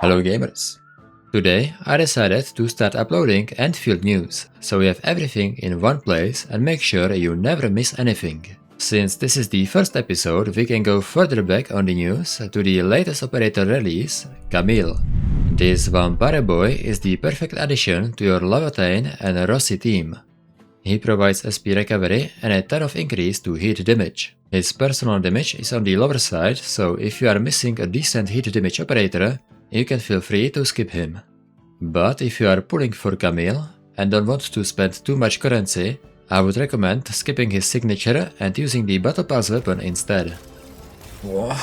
Hello gamers! Today I decided to start uploading Endfield news, so we have everything in one place and make sure you never miss anything. Since this is the first episode, we can go further back on the news to the latest operator release, Camille. This vampire boy is the perfect addition to your Lavatane and Rossi team. He provides SP recovery and a ton of increase to hit damage. His personal damage is on the lower side, so if you are missing a decent hit damage operator, you can feel free to skip him. But if you are pulling for Camille and don't want to spend too much currency, I would recommend skipping his signature and using the Battle Pass weapon instead. Whoa.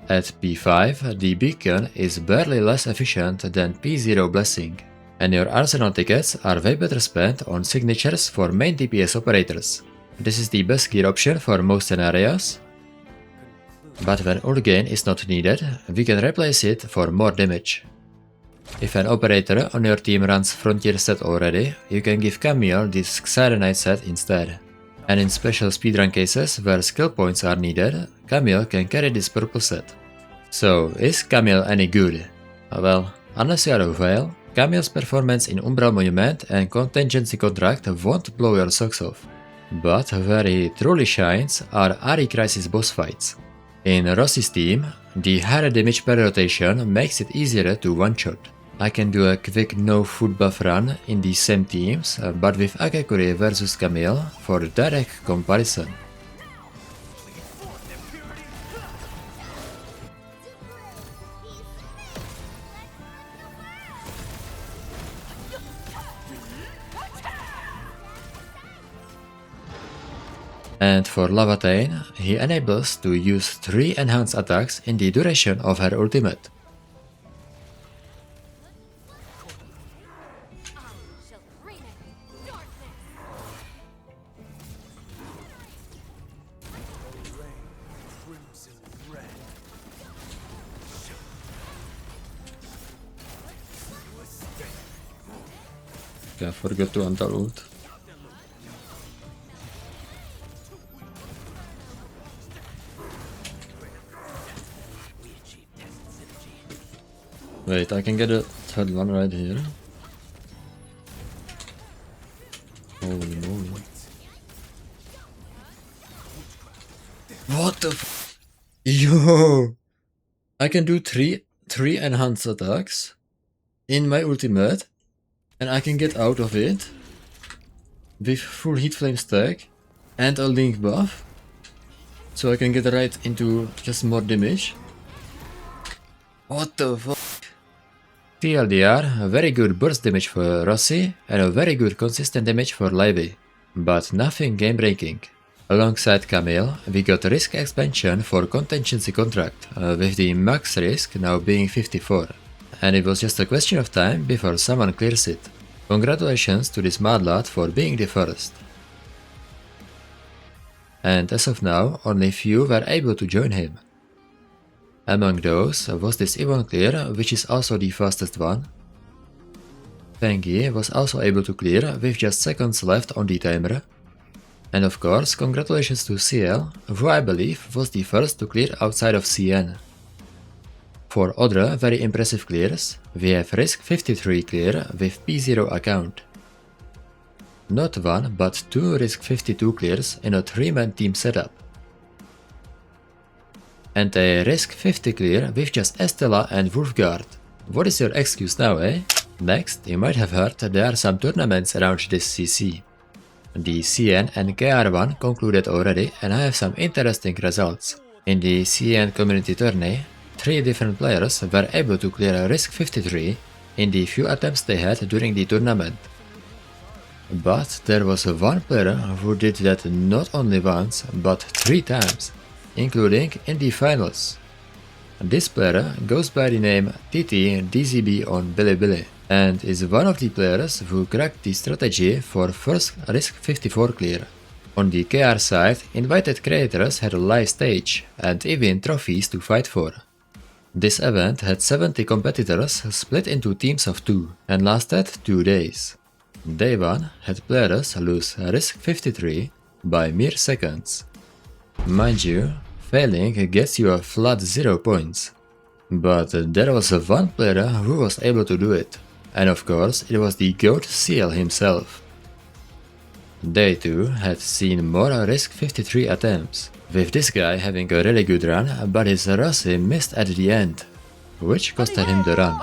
At P5, the beacon is barely less efficient than P0 Blessing, and your arsenal tickets are way better spent on signatures for main DPS operators. This is the best gear option for most scenarios, but when ult gain is not needed, we can replace it for more damage. If an operator on your team runs Frontier set already, you can give Camille this Arknights set instead. And in special speedrun cases where skill points are needed, Camille can carry this purple set. So, is Camille any good? Well, unless you are a whale, Camille's performance in Umbral Monument and Contingency Contract won't blow your socks off. But where he truly shines are RE Crisis boss fights. In Rossi's team, the higher damage per rotation makes it easier to one-shot. I can do a quick no food buff run in the same teams, but with Akekuri vs Camille for direct comparison. And for Lavatane, he enables to use 3 enhanced attacks in the duration of her ultimate. I forgot to ult ult. Wait, I can get a third one right here. Holy moly. What the f— Yo! I can do three enhanced attacks in my ultimate, and I can get out of it with full heat flame stack and a link buff, so I can get right into just more damage. What the fuck? TLDR, a very good burst damage for Rossi and a very good consistent damage for Livy, but nothing game breaking. Alongside Camille, we got risk expansion for Contingency Contract, with the max risk now being 54, and it was just a question of time before someone clears it. Congratulations to this madlad for being the first. And as of now, only few were able to join him. Among those was this Yvonne clear, which is also the fastest one. Fangyi was also able to clear with just seconds left on the timer. And of course, congratulations to Sciel, who I believe was the first to clear outside of CN. For other very impressive clears, we have Risk 53 clear with P0 account. Not one, but 2 Risk 52 clears in a 3-man team setup. And a Risk 50 clear with just Estella and Wolfguard. What is your excuse now, eh? Next, you might have heard there are some tournaments around this CC. The CN and KR one concluded already, and I have some interesting results. In the CN community tourney, 3 different players were able to clear a Risk 53 in the few attempts they had during the tournament. But there was one player who did that not only once, but 3 times, including in the finals. This player goes by the name TT-DZB on Bilibili, and is one of the players who cracked the strategy for first Risk 54 clear. On the KR side, invited creators had a live stage and even trophies to fight for. This event had 70 competitors split into teams of 2 and lasted 2 days. Day 1 had players lose Risk 53 by mere seconds. Mind you, failing gets you a flat 0 points. But there was one player who was able to do it, and of course it was the GOAT Sciel himself. They too had seen more risk 53 attempts, with this guy having a really good run, but his Rossi missed at the end, which costed him the run.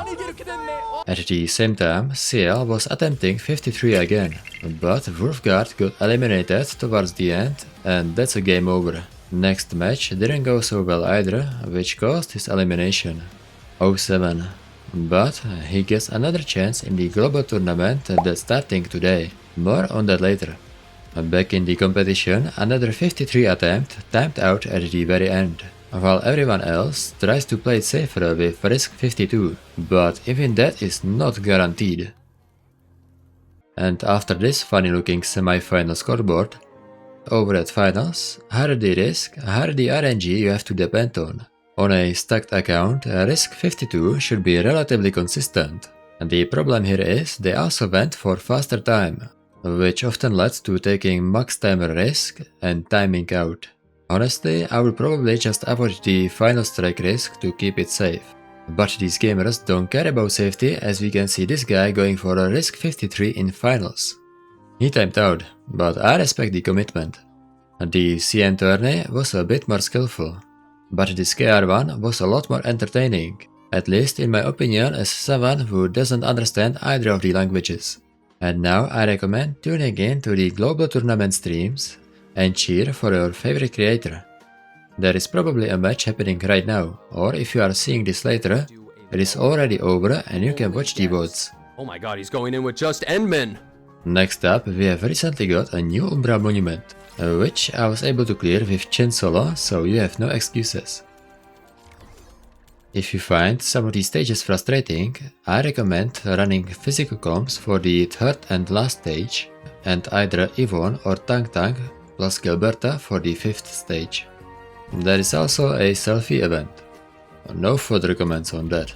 At the same time, Sciel was attempting 53 again, but Wolfguard got eliminated towards the end, and that's a game over. Next match didn't go so well either, which caused his elimination. 0-7. But he gets another chance in the global tournament that's starting today. More on that later. Back in the competition, another 53 attempt timed out at the very end, while everyone else tries to play it safer with risk 52, but even that is not guaranteed. And after this funny looking semi-final scoreboard, over at finals, higher the risk, higher the RNG you have to depend on. On a stacked account, risk 52 should be relatively consistent. And the problem here is they also went for faster time, which often led to taking max timer risk and timing out. Honestly, I would probably just avoid the final strike risk to keep it safe. But these gamers don't care about safety, as we can see this guy going for a risk 53 in finals. He timed out, but I respect the commitment. The CN tourney was a bit more skillful, but this KR one was a lot more entertaining, at least in my opinion as someone who doesn't understand either of the languages. And now I recommend tuning in to the global tournament streams and cheer for your favorite creator. There is probably a match happening right now, or if you are seeing this later, it is already over and you can watch the votes. Oh my god, he's going in with just Endmen! Next up, we have recently got a new Umbral Monument, which I was able to clear with Chin solo, so you have no excuses. If you find some of these stages frustrating, I recommend running physical comps for the third and last stage, and either Yvonne or Tang Tang plus Gilberta for the fifth stage. There is also a selfie event. No further comments on that.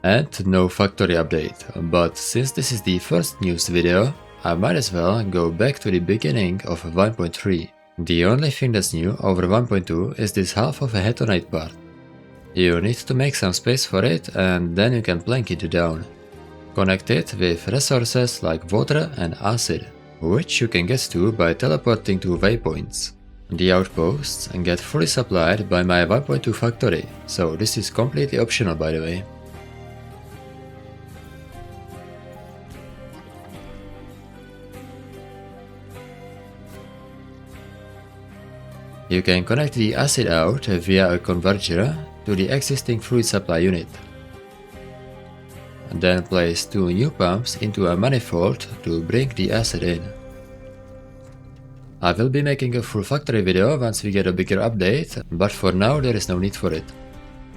And no factory update, but since this is the first news video, I might as well go back to the beginning of 1.3. The only thing that's new over 1.2 is this half of a Arknight part. You need to make some space for it and then you can plank it down. Connect it with resources like water and acid, which you can get to by teleporting to waypoints. The outposts get fully supplied by my 1.2 factory, so this is completely optional by the way. You can connect the acid out via a converger to the existing fluid supply unit. And then place 2 new pumps into a manifold to bring the acid in. I will be making a full factory video once we get a bigger update, but for now there is no need for it.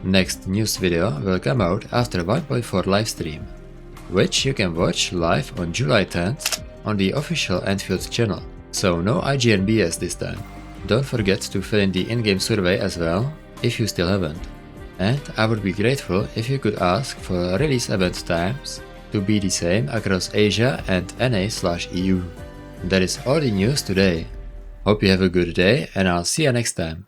Next news video will come out after 1.4 livestream, which you can watch live on July 10th on the official Endfield channel, so no IGN BS this time. Don't forget to fill in the in-game survey as well, if you still haven't. And I would be grateful if you could ask for release event times to be the same across Asia and NA/EU. That is all the news today. Hope you have a good day and I'll see you next time.